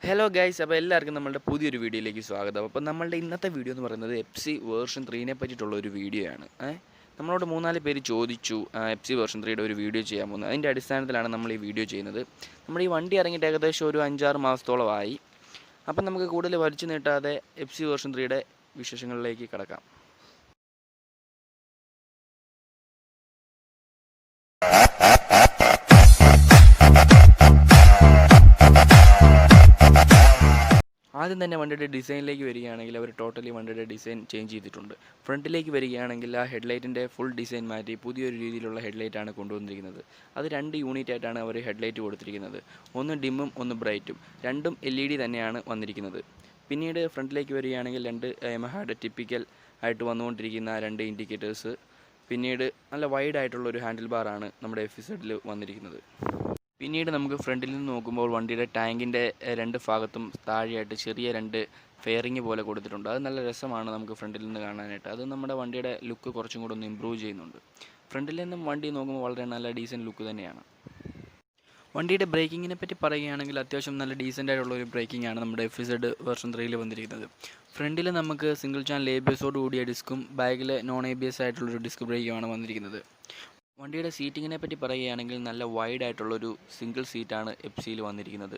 Hello guys, അപ്പോൾ എല്ലാവർക്കും നമ്മളുടെ പുതിയൊരു വീഡിയോയിലേക്ക് സ്വാഗതം. അപ്പോൾ നമ്മളുടെ ഇന്നത്തെ വീഡിയോ എന്ന് പറയുന്നത് FC വേർഷൻ 3നെ പറ്റിയിട്ടുള്ള ഒരു വീഡിയോ ആണ്. നമ്മളോട് 3-4 പേര് ചോദിച്ചു FC വേർഷൻ 3യുടെ ഒരു വീഡിയോ ചെയ്യാൻ പോകുന്നത്. അതിൻ്റെ അടിസ്ഥാനത്തിലാണ് നമ്മൾ ഈ വീഡിയോ ചെയ്യുന്നത്. നമ്മൾ ഈ വണ്ടി ഇറങ്ങിയിട്ട് ഏകദേശം ഒരു 5-6 മാസത്തോളമായി. അപ്പം നമുക്ക് കൂടുതൽ വലിച്ചു നീട്ടാതെ FC വേർഷൻ 3യുടെ വിശേഷങ്ങളിലേക്ക് കടക്കാം. ആദ്യം തന്നെ വണ്ടിയുടെ ഡിസൈനിലേക്ക് വരികയാണെങ്കിൽ അവർ ടോട്ടലി വണ്ടിയുടെ ഡിസൈൻ ചേഞ്ച് ചെയ്തിട്ടുണ്ട്. ഫ്രണ്ടിലേക്ക് വരികയാണെങ്കിൽ ആ ഹെഡ്ലൈറ്റിൻ്റെ ഫുൾ ഡിസൈൻ മാറ്റി പുതിയൊരു രീതിയിലുള്ള ഹെഡ്ലൈറ്റാണ് കൊണ്ടുവന്നിരിക്കുന്നത്. അത് 2 യൂണിറ്റ് ആയിട്ടാണ് അവർ ഹെഡ്ലൈറ്റ് കൊടുത്തിരിക്കുന്നത്. ഒന്ന് ഡിമ്മും ഒന്ന് ബ്രൈറ്റും, രണ്ടും LED തന്നെയാണ് വന്നിരിക്കുന്നത്. പിന്നീട് ഫ്രണ്ടിലേക്ക് വരികയാണെങ്കിൽ 2 യമഹയുടെ ടിപ്പിക്കൽ ആയിട്ട് വന്നുകൊണ്ടിരിക്കുന്ന 2 ഇൻഡിക്കേറ്റേഴ്സ്, പിന്നീട് നല്ല വൈഡ് ആയിട്ടുള്ള ഒരു ഹാൻഡിൽ ബാറാണ് നമ്മുടെ FZൽ വന്നിരിക്കുന്നത്. പിന്നീട് നമുക്ക് ഫ്രണ്ടിൽ നിന്ന് നോക്കുമ്പോൾ വണ്ടിയുടെ ടാങ്കിൻ്റെ 2 ഭാഗത്തും താഴെയായിട്ട് ചെറിയ 2 ഫെയറിങ് പോലെ കൊടുത്തിട്ടുണ്ട്. അത് നല്ല രസമാണ് നമുക്ക് ഫ്രണ്ടിൽ നിന്ന് കാണാനായിട്ട്. അത് നമ്മുടെ വണ്ടിയുടെ ലുക്ക് കുറച്ചും കൂടെ ഒന്ന് ഇമ്പ്രൂവ് ചെയ്യുന്നുണ്ട്. ഫ്രണ്ടിൽ നിന്നും വണ്ടി നോക്കുമ്പോൾ വളരെ നല്ല ഡീസൻറ്റ് ലുക്ക് തന്നെയാണ്. വണ്ടിയുടെ ബ്രേക്കിങ്ങിനെ പറ്റി പറയുകയാണെങ്കിൽ അത്യാവശ്യം നല്ല ഡീസൻ്റ് ആയിട്ടുള്ള ഒരു ബ്രേക്കിംഗ് ആണ് നമ്മുടെ FZ വേർഷൻ 3ൽ വന്നിരിക്കുന്നത്. ഫ്രണ്ടിൽ നമുക്ക് സിംഗിൾ ചാനൽ ABS കൂടിയ ഡിസ്കും ബാക്കിൽ നോൺ ABS ആയിട്ടുള്ളൊരു ഡിസ്ക് ബ്രേക്കുമാണ് വന്നിരിക്കുന്നത്. വണ്ടിയുടെ സീറ്റിങ്ങിനെ പറ്റി പറയുകയാണെങ്കിൽ നല്ല വൈഡ് ആയിട്ടുള്ളൊരു സിംഗിൾ സീറ്റാണ് FZയിൽ വന്നിരിക്കുന്നത്.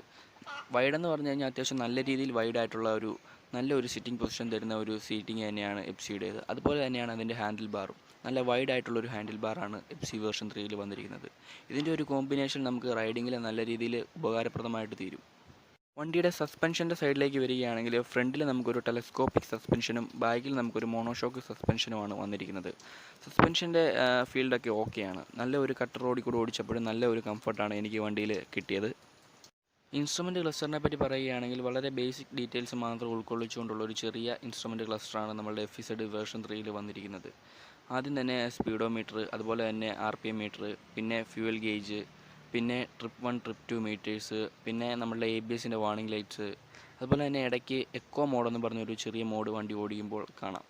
വൈഡ് എന്ന് പറഞ്ഞു കഴിഞ്ഞാൽ അത്യാവശ്യം നല്ല രീതിയിൽ വൈഡ് ആയിട്ടുള്ള നല്ലൊരു സിറ്റിംഗ് പൊസിഷൻ തരുന്ന ഒരു സീറ്റിംഗ് തന്നെയാണ് FZയുടേത്. അതുപോലെ തന്നെയാണ് അതിൻ്റെ ഹാൻഡിൽ ബാറും. നല്ല വൈഡ് ആയിട്ടുള്ളൊരു ഹാൻഡിൽ ബാറാണ് FC വേർഷൻ 3ൽ വന്നിരിക്കുന്നത്. ഇതിൻ്റെ ഒരു കോമ്പിനേഷൻ നമുക്ക് റൈഡിങ്ങിൽ നല്ല രീതിയിൽ ഉപകാരപ്രദമായിട്ട് തീരും. വണ്ടിയുടെ സസ്പെൻഷൻ്റെ സൈഡിലേക്ക് വരികയാണെങ്കിൽ ഫ്രണ്ടിൽ നമുക്കൊരു ടെലസ്കോപ്പിക് സസ്പെൻഷനും ബാക്കിൽ നമുക്കൊരു മോണോഷോക്ക് സസ്പെൻഷനുമാണ് വന്നിരിക്കുന്നത്. സസ്പെൻഷൻ്റെ ഫീൽഡൊക്കെ ഓക്കെയാണ്. നല്ല ഒരു കട്ടർ റോഡിൽ കൂടി ഓടിച്ചപ്പോഴും നല്ല ഒരു കംഫർട്ടാണ് എനിക്ക് വണ്ടിയിൽ കിട്ടിയത്. ഇൻസ്ട്രുമെൻ്റ് ക്ലസ്റ്ററിനെ പറ്റി പറയുകയാണെങ്കിൽ വളരെ ബേസിക് ഡീറ്റെയിൽസ് മാത്രം ഉൾക്കൊള്ളിച്ചുകൊണ്ടുള്ള ഒരു ചെറിയ ഇൻസ്ട്രുമെൻ്റ് ക്ലസ്റ്ററാണ് നമ്മളുടെ FZ വേർഷൻ 3ൽ വന്നിരിക്കുന്നത്. ആദ്യം തന്നെ സ്പീഡോമീറ്റർ, അതുപോലെ തന്നെ RPM മീറ്റർ, പിന്നെ ഫ്യൂവൽ ഗേജ്, പിന്നെ ട്രിപ്പ് 1 ട്രിപ്പ് 2 മീറ്റേഴ്സ്, പിന്നെ നമ്മളുടെ ABSൻ്റെ വാർണിംഗ് ലൈറ്റ്സ്, അതുപോലെ തന്നെ ഇടയ്ക്ക് എക്കോ മോഡെന്ന് പറഞ്ഞൊരു ചെറിയ മോഡ് വണ്ടി ഓടിക്കുമ്പോൾ കാണാം.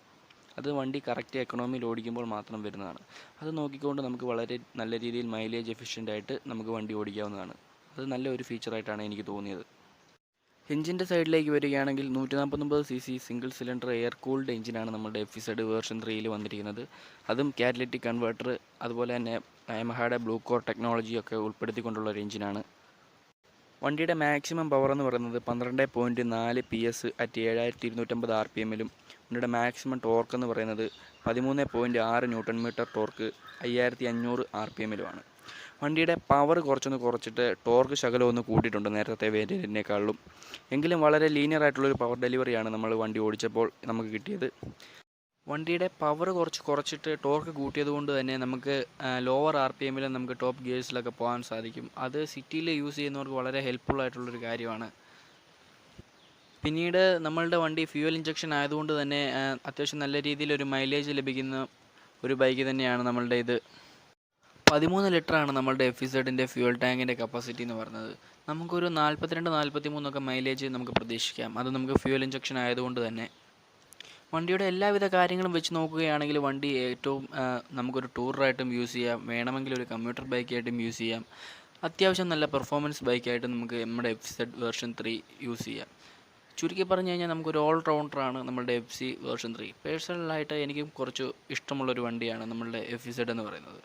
അത് വണ്ടി കറക്റ്റ് എക്കണോമിയിൽ ഓടിക്കുമ്പോൾ മാത്രം വരുന്നതാണ്. അത് നോക്കിക്കൊണ്ട് നമുക്ക് വളരെ നല്ല രീതിയിൽ മൈലേജ് എഫിഷ്യൻ്റായിട്ട് നമുക്ക് വണ്ടി ഓടിക്കാവുന്നതാണ്. അത് നല്ലൊരു ഫീച്ചറായിട്ടാണ് എനിക്ക് തോന്നിയത്. എഞ്ചിൻ്റെ സൈഡിലേക്ക് വരികയാണെങ്കിൽ 149cc single cylinder air cooled എഞ്ചിനാണ് നമ്മുടെ FZ വേർഷൻ 3ൽ വന്നിരിക്കുന്നത്. അതും കാറ്റലിറ്റിക് കൺവേർട്ടർ, അതുപോലെ തന്നെ യമഹയുടെ ബ്ലൂ കോർ ടെക്നോളജിയൊക്കെ ഉൾപ്പെടുത്തിക്കൊണ്ടുള്ള ഒരു എഞ്ചിനാണ്. വണ്ടിയുടെ മാക്സിമം പവർ എന്ന് പറയുന്നത് 12.4 PS അറ്റ് 7250 RPMലും വണ്ടിയുടെ മാക്സിമം ടോർക്ക് എന്ന് പറയുന്നത് 13.6 Nm ടോർക്ക് 5500 RPMലുമാണ്. വണ്ടിയുടെ പവർ കുറച്ചൊന്ന് കുറച്ചിട്ട് ടോർക്ക് ശകലം ഒന്ന് കൂട്ടിയിട്ടുണ്ട് നേരത്തെ വേരിയൻറ്റിനേക്കാളും. എങ്കിലും വളരെ ലീനിയർ ആയിട്ടുള്ളൊരു പവർ ഡെലിവറിയാണ് നമ്മൾ വണ്ടി ഓടിച്ചപ്പോൾ നമുക്ക് കിട്ടിയത്. വണ്ടിയുടെ പവർ കുറച്ചിട്ട് ടോർക്ക് കൂട്ടിയത് കൊണ്ട് തന്നെ നമുക്ക് ലോവർ RPMൽ നമുക്ക് ടോപ്പ് ഗിയേഴ്സിലൊക്കെ പോകാൻ സാധിക്കും. അത് സിറ്റിയിൽ യൂസ് ചെയ്യുന്നവർക്ക് വളരെ ഹെൽപ്ഫുൾ ആയിട്ടുള്ളൊരു കാര്യമാണ്. പിന്നീട് നമ്മളുടെ വണ്ടി ഫ്യൂവൽ ഇഞ്ചക്ഷൻ ആയതുകൊണ്ട് തന്നെ അത്യാവശ്യം നല്ല രീതിയിലൊരു മൈലേജ് ലഭിക്കുന്ന ഒരു ബൈക്ക് തന്നെയാണ് നമ്മളുടെ ഇത്. 13 ലിറ്ററാണ് നമ്മളുടെ FZൻ്റെ ഫ്യൂവൽ ടാങ്കിൻ്റെ കപ്പാസിറ്റി എന്ന് പറയുന്നത്. നമുക്കൊരു 42-43 മൈലേജ് നമുക്ക് പ്രതീക്ഷിക്കാം. അത് നമുക്ക് ഫ്യൂവൽ ഇഞ്ചക്ഷൻ ആയതുകൊണ്ട് തന്നെ. വണ്ടിയുടെ എല്ലാവിധ കാര്യങ്ങളും വെച്ച് നോക്കുകയാണെങ്കിൽ വണ്ടി ഏറ്റവും നമുക്കൊരു ടൂറായിട്ടും യൂസ് ചെയ്യാം, വേണമെങ്കിൽ ഒരു കമ്മ്യൂട്ടർ ബൈക്കായിട്ടും യൂസ് ചെയ്യാം, അത്യാവശ്യം നല്ല പെർഫോമൻസ് ബൈക്കായിട്ട് നമുക്ക് നമ്മുടെ FZ വേർഷൻ 3 യൂസ് ചെയ്യാം. ചുരുക്കി പറഞ്ഞു കഴിഞ്ഞാൽ നമുക്കൊരു ഓൾ റൗണ്ടറാണ് നമ്മളുടെ FC വേർഷൻ 3. പേഴ്സണലായിട്ട് എനിക്കും കുറച്ച് ഇഷ്ടമുള്ളൊരു വണ്ടിയാണ് നമ്മളുടെ FZ എന്ന് പറയുന്നത്.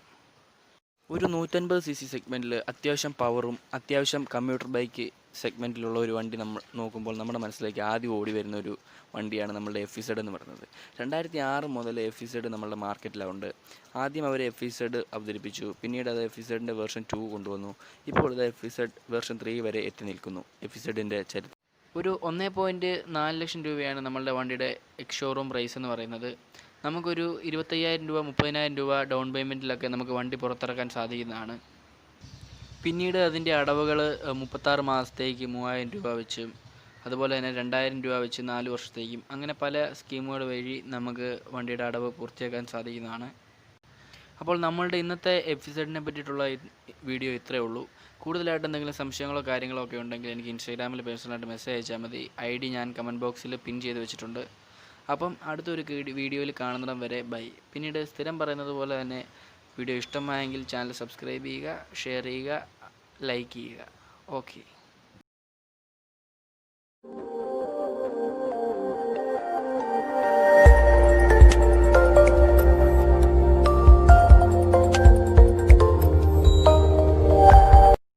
ഒരു 150cc സെഗ്മെൻറ്റിൽ അത്യാവശ്യം പവറും അത്യാവശ്യം കമ്മ്യൂട്ടർ ബൈക്ക് സെഗ്മെൻറ്റിലുള്ള ഒരു വണ്ടി നമ്മൾ നോക്കുമ്പോൾ നമ്മുടെ മനസ്സിലേക്ക് ആദ്യം ഓടി വരുന്ന ഒരു വണ്ടിയാണ് നമ്മളുടെ FZ എന്ന് പറയുന്നത്. 2006 മുതൽ FZ നമ്മളുടെ മാർക്കറ്റിലുണ്ട്. ആദ്യം അവർ FZ അവതരിപ്പിച്ചു, പിന്നീട് അത് FZൻ്റെ വേർഷൻ 2 കൊണ്ടുവന്നു. ഇപ്പോൾ ഇത് FZ വേർഷൻ 3 വരെ എത്തി നിൽക്കുന്നു. FZൻ്റെ ചരിത്രം ഒരു 1.4 ലക്ഷം രൂപയാണ് നമ്മളുടെ വണ്ടിയുടെ ഷോറൂം പ്രൈസ് എന്ന് പറയുന്നത്. നമുക്കൊരു 25,000 രൂപ 30,000 രൂപ ഡൗൺ പേയ്മെൻറ്റിലൊക്കെ നമുക്ക് വണ്ടി പുറത്തിറക്കാൻ സാധിക്കുന്നതാണ്. പിന്നീട് അതിൻ്റെ അടവുകൾ 36 മാസത്തേക്ക് 3,000 രൂപ വെച്ചും, അതുപോലെ തന്നെ 2,000 രൂപ വെച്ച് 4 വർഷത്തേക്കും, അങ്ങനെ പല സ്കീമുകൾ വഴി നമുക്ക് വണ്ടിയുടെ അടവ് പൂർത്തിയാക്കാൻ സാധിക്കുന്നതാണ്. അപ്പോൾ നമ്മളുടെ ഇന്നത്തെ FZനെ പറ്റിയിട്ടുള്ള വീഡിയോ ഇത്രയേ ഉള്ളൂ. കൂടുതലായിട്ട് എന്തെങ്കിലും സംശയങ്ങളോ കാര്യങ്ങളോ ഒക്കെ ഉണ്ടെങ്കിൽ എനിക്ക് ഇൻസ്റ്റാഗ്രാമിൽ പേഴ്സണലായിട്ട് മെസ്സേജ് അയച്ചാൽ മതി. ID ഞാൻ കമൻറ്റ് ബോക്സിൽ പിൻ ചെയ്ത് വെച്ചിട്ടുണ്ട്. അപ്പം അടുത്തൊരു വീഡിയോയിൽ കാണുന്നിടം വരെ ബൈ. പിന്നീട് സ്ഥിരം പറയുന്നത് പോലെ തന്നെ വീഡിയോ ഇഷ്ടമായെങ്കിൽ ചാനൽ സബ്സ്ക്രൈബ് ചെയ്യുക, ഷെയർ ചെയ്യുക, ലൈക്ക് ചെയ്യുക. ഓക്കെ.